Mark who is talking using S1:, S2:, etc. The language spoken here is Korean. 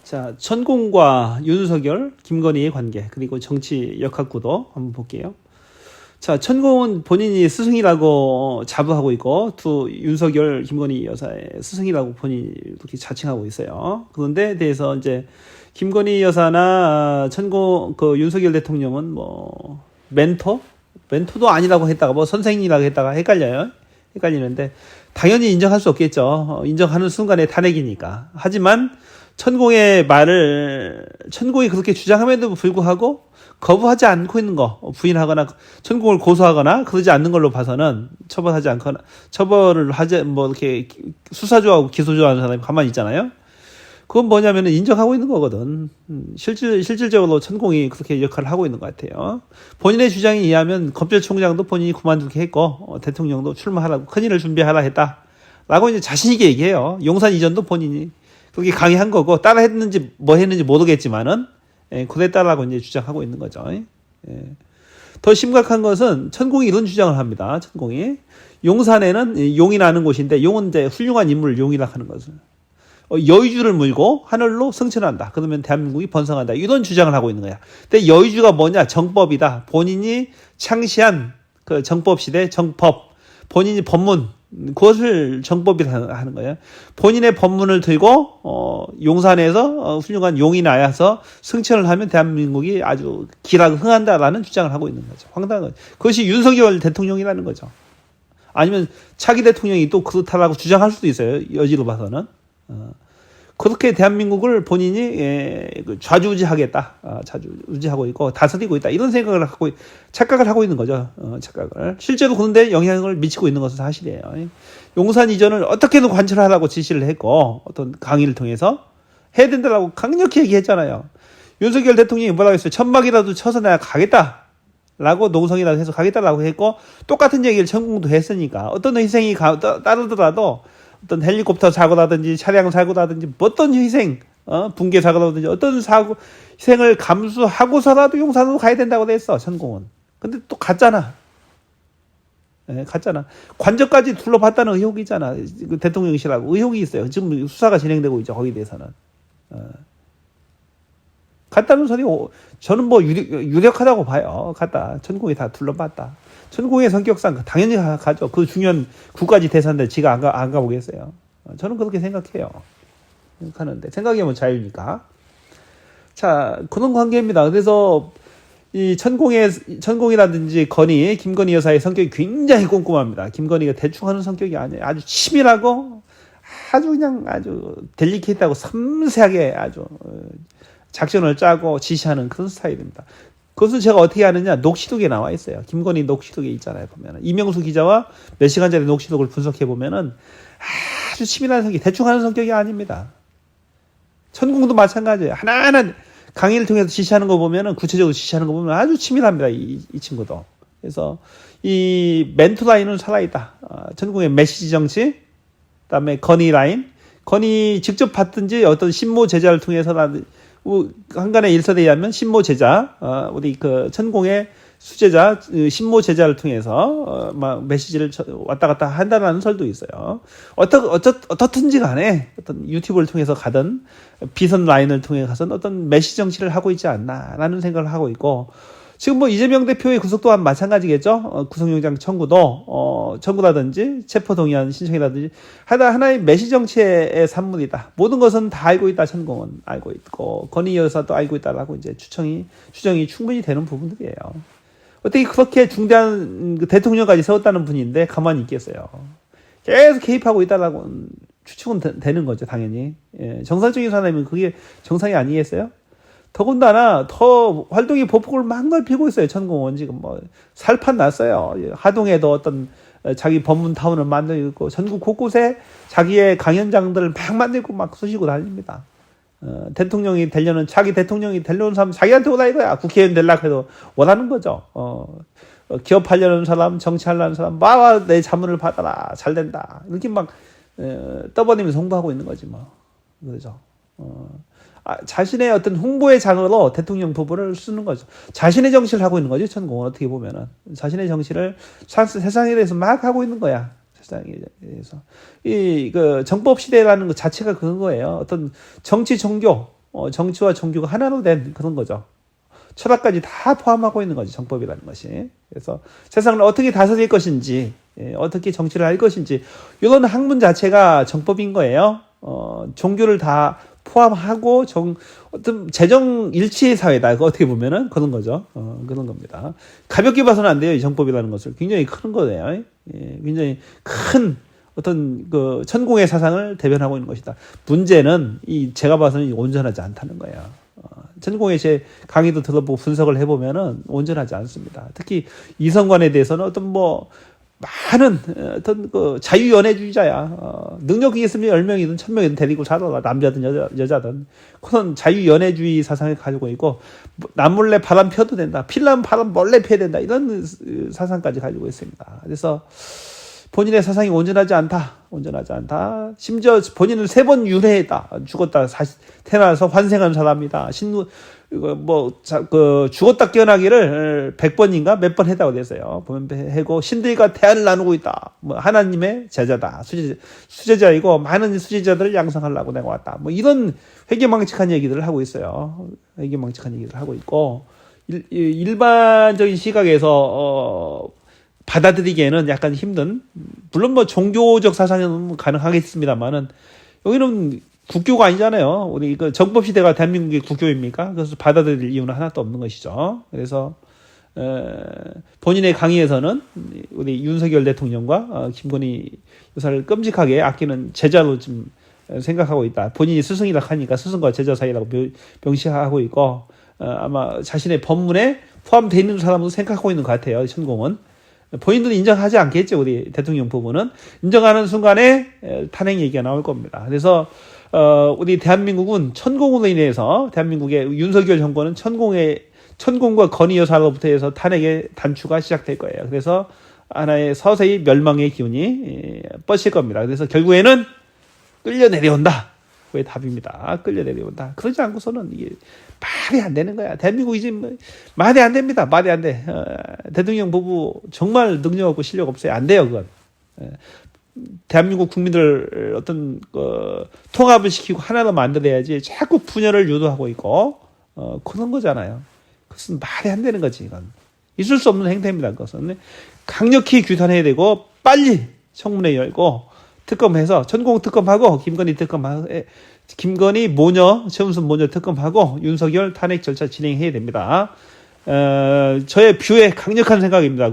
S1: 자, 천공과 윤석열, 김건희의 관계, 그리고 정치 역학구도 한번 볼게요. 자, 천공은 본인이 스승이라고 자부하고 있고, 윤석열, 김건희 여사의 스승이라고 본인이 이렇게 자칭하고 있어요. 그런데 대해서 이제 김건희 여사나 천공, 윤석열 대통령은 뭐, 멘토도 아니라고 했다가, 뭐, 선생님이라고 했다가 헷갈리는데, 당연히 인정할 수 없겠죠. 인정하는 순간에 탄핵이니까. 하지만, 천공이 그렇게 주장함에도 불구하고 거부하지 않고 있는 거, 부인하거나 천공을 고소하거나 그러지 않는 걸로 봐서는 처벌을 하지, 뭐 이렇게 수사조하고 기소조하는 사람이 가만히 있잖아요. 그건 뭐냐면은 인정하고 있는 거거든. 실질적으로 천공이 그렇게 역할을 하고 있는 것 같아요. 본인의 주장에 의하면 검찰총장도 본인이 그만두게 했고, 대통령도 출마하라고, 큰일을 준비하라 했다. 라고 이제 자신있게 얘기해요. 용산 이전도 본인이 그렇게 강의한 거고, 따라 했는지 뭐 했는지 모르겠지만은, 그랬다라고 이제 주장하고 있는 거죠. 더 심각한 것은 천공이 이런 주장을 합니다. 천공이. 용산에는 용이 나는 곳인데, 용은 이제 훌륭한 인물을 용이라 하는 것을. 여의주를 물고 하늘로 승천한다. 그러면 대한민국이 번성한다. 이런 주장을 하고 있는 거야. 근데 여의주가 뭐냐? 정법이다. 본인이 창시한 그 정법 시대 정법, 본인이 법문, 그것을 정법이라 하는 거예요. 본인의 법문을 들고 용산에서 훌륭한 용이 나야서 승천을 하면 대한민국이 아주 기락 흥한다라는 주장을 하고 있는 거죠. 황당한 거죠. 그것이 윤석열 대통령이라는 거죠. 아니면 차기 대통령이 또 그렇다라고 주장할 수도 있어요. 여지로 봐서는. 그렇게 대한민국을 본인이 좌지우지하겠다, 좌지우지하고 있고 다스리고 있다, 이런 생각을 하고 착각을 하고 있는 거죠. 착각을. 실제로 그런데 영향을 미치고 있는 것은 사실이에요. 용산 이전을 어떻게든 관철하라고 지시를 했고, 어떤 강의를 통해서 해야 된다라고 강력히 얘기했잖아요. 윤석열 대통령이 뭐라고 했어요? 천막이라도 쳐서 내가 가겠다 라고, 농성이라도 해서 가겠다라고 했고, 똑같은 얘기를 천공도 했으니까 어떤 희생이 따르더라도 어떤 헬리콥터 사고라든지 차량 사고라든지 어떤 희생, 붕괴 사고라든지 어떤 희생을 감수하고서라도 용산으로 가야 된다고 그랬어, 천공은. 근데 또 갔잖아. 갔잖아. 관저까지 둘러봤다는 의혹이 있잖아. 그 대통령실하고 의혹이 있어요. 지금 수사가 진행되고 있죠, 거기에 대해서는. 갔다는 소리, 저는 뭐 유력하다고 봐요. 갔다. 천공이 다 둘러봤다. 천공의 성격상 당연히 가죠. 그 중요한 국가지 대사인데 지가 안 가보겠어요. 저는 그렇게 생각해요. 생각하는데. 생각이면 자유니까. 자, 그런 관계입니다. 그래서 이 천공이라든지 김건희 여사의 성격이 굉장히 꼼꼼합니다. 김건희가 대충 하는 성격이 아니에요. 아주 치밀하고 아주 델리케이트하고 섬세하게 아주 작전을 짜고 지시하는 그런 스타일입니다. 그것은 제가 어떻게 하느냐, 녹취록에 나와 있어요. 김건희 녹취록에 있잖아요, 보면은. 이명수 기자와 몇 시간짜리 녹취록을 분석해 보면은 아주 치밀한 성격, 대충 하는 성격이 아닙니다. 천공도 마찬가지예요. 하나하나 강의를 통해서 지시하는 거 보면은, 구체적으로 지시하는 거 보면 아주 치밀합니다, 이 친구도. 그래서 이 멘토 라인은 살아있다. 천공의 메시지 정치, 그다음에 건희 라인, 건희 직접 받든지 어떤 신모 제자를 통해서라든지, 한간의 일설에 의하면 신모 제자, 우리 그 천공의 수제자, 신모 제자를 통해서 막 메시지를 왔다 갔다 한다는 설도 있어요. 어떻든지 간에 어떤 유튜브를 통해서 가든 비선 라인을 통해 가선 어떤 메시지 정치를 하고 있지 않나라는 생각을 하고 있고, 지금 뭐 이재명 대표의 구속 또한 마찬가지겠죠. 구속영장 청구라든지 체포동의안 신청이라든지 하나의 메시지 정치의 산물이다. 모든 것은 다 알고 있다. 천공은 알고 있고, 건희 여사도 알고 있다라고 이제 추정이 충분히 되는 부분들이에요. 어떻게 그렇게 중대한 대통령까지 세웠다는 분인데 가만히 있겠어요. 계속 개입하고 있다라고 추측은 되는 거죠, 당연히. 정상적인 사람이면 그게 정상이 아니겠어요? 더군다나 더 활동의 보폭을 막 넓히고 있어요. 천공은 지금 뭐 살판 났어요. 하동에도 어떤 자기 법문타운을 만들고 있고, 전국 곳곳에 자기의 강연장들을 막 만들고 막 쑤시고 다닙니다. 차기 대통령이 되려는 사람 자기한테 오라 이거야. 국회의원 되려고 해도 원하는 거죠. 기업하려는 사람, 정치하려는 사람, 내 자문을 받아라, 잘 된다, 이렇게 막 떠버리면서 홍보하고 있는 거지 뭐. 그렇죠. 자신의 어떤 홍보의 장으로 대통령 부부를 쓰는 거죠. 자신의 정치를 하고 있는 거죠, 천공은. 어떻게 보면은 자신의 정치를 세상에 대해서 막 하고 있는 거야. 세상에 대해서 그 정법 시대라는 것 자체가 그런 거예요. 어떤 정치 종교, 정치와 종교가 하나로 된 그런 거죠. 철학까지 다 포함하고 있는 거지, 정법이라는 것이. 그래서 세상을 어떻게 다스릴 것인지, 어떻게 정치를 할 것인지, 이런 학문 자체가 정법인 거예요. 종교를 다 포함하고, 어떤 재정 일치의 사회다. 어떻게 보면은 그런 거죠. 그런 겁니다. 가볍게 봐서는 안 돼요, 이 정법이라는 것을. 굉장히 큰 거예요. 굉장히 큰 어떤 그 천공의 사상을 대변하고 있는 것이다. 문제는 제가 봐서는 온전하지 않다는 거예요. 천공의 제 강의도 들어보고 분석을 해보면은 온전하지 않습니다. 특히 이성관에 대해서는 어떤 많은 어떤 그 자유연애주의자야. 능력이 있으면 10명이든 1000명이든 데리고 살아라. 남자든 여자든. 그런 자유연애주의 사상을 가지고 있고, 남몰래 바람 펴도 된다. 필라면 바람 몰래 펴야 된다. 이런 사상까지 가지고 있습니다. 그래서 본인의 사상이 온전하지 않다. 심지어 본인은 3번 윤회했다. 죽었다 태어나서 환생한 사람이다. 죽었다 깨어나기를 100번인가 몇 번 했다고 됐어요. 해고 신들과 대화를 나누고 있다. 하나님의 제자다. 수제자이고 많은 수제자들을 양성하려고 내가 왔다. 이런 회개망측한 얘기들을 하고 있어요. 회개망측한 얘기를 하고 있고, 일반적인 시각에서 받아들이기에는 약간 힘든, 물론 종교적 사상은 가능하겠습니다만은, 여기는 국교가 아니잖아요. 우리 정법 시대가 대한민국의 국교입니까? 그래서 받아들일 이유는 하나도 없는 것이죠. 그래서 본인의 강의에서는 우리 윤석열 대통령과 김건희 여사를 끔찍하게 아끼는 제자로 좀 생각하고 있다. 본인이 스승이라 하니까 스승과 제자 사이라고 명시하고 있고, 아마 자신의 법문에 포함되어 있는 사람으로 생각하고 있는 것 같아요. 천공은. 본인들은 인정하지 않겠죠. 우리 대통령 부부는. 인정하는 순간에 탄핵 얘기가 나올 겁니다. 그래서 우리 대한민국은 천공으로 인해서, 대한민국의 윤석열 정권은 천공과 건희 여사로부터 해서 탄핵의 단추가 시작될 거예요. 그래서 하나의 서서히 멸망의 기운이 뻗칠 겁니다. 그래서 결국에는 끌려 내려온다. 그게 답입니다. 끌려 내려온다. 그러지 않고서는 이게 말이 안 되는 거야. 대한민국이 지금 말이 안 됩니다. 말이 안 돼. 대통령 부부 정말 능력 없고 실력 없어요. 안 돼요, 그건. 대한민국 국민들 어떤 통합을 시키고 하나로 만들어야지 자꾸 분열을 유도하고 있고 그런 거잖아요. 그것은 말이 안 되는 거지. 이건 있을 수 없는 행태입니다. 그것은 강력히 규탄해야 되고, 빨리 청문회 열고 특검해서 천공 특검하고 김건희 모녀 최은순 모녀 특검하고 윤석열 탄핵 절차 진행해야 됩니다. 저의 뷰의 강력한 생각입니다.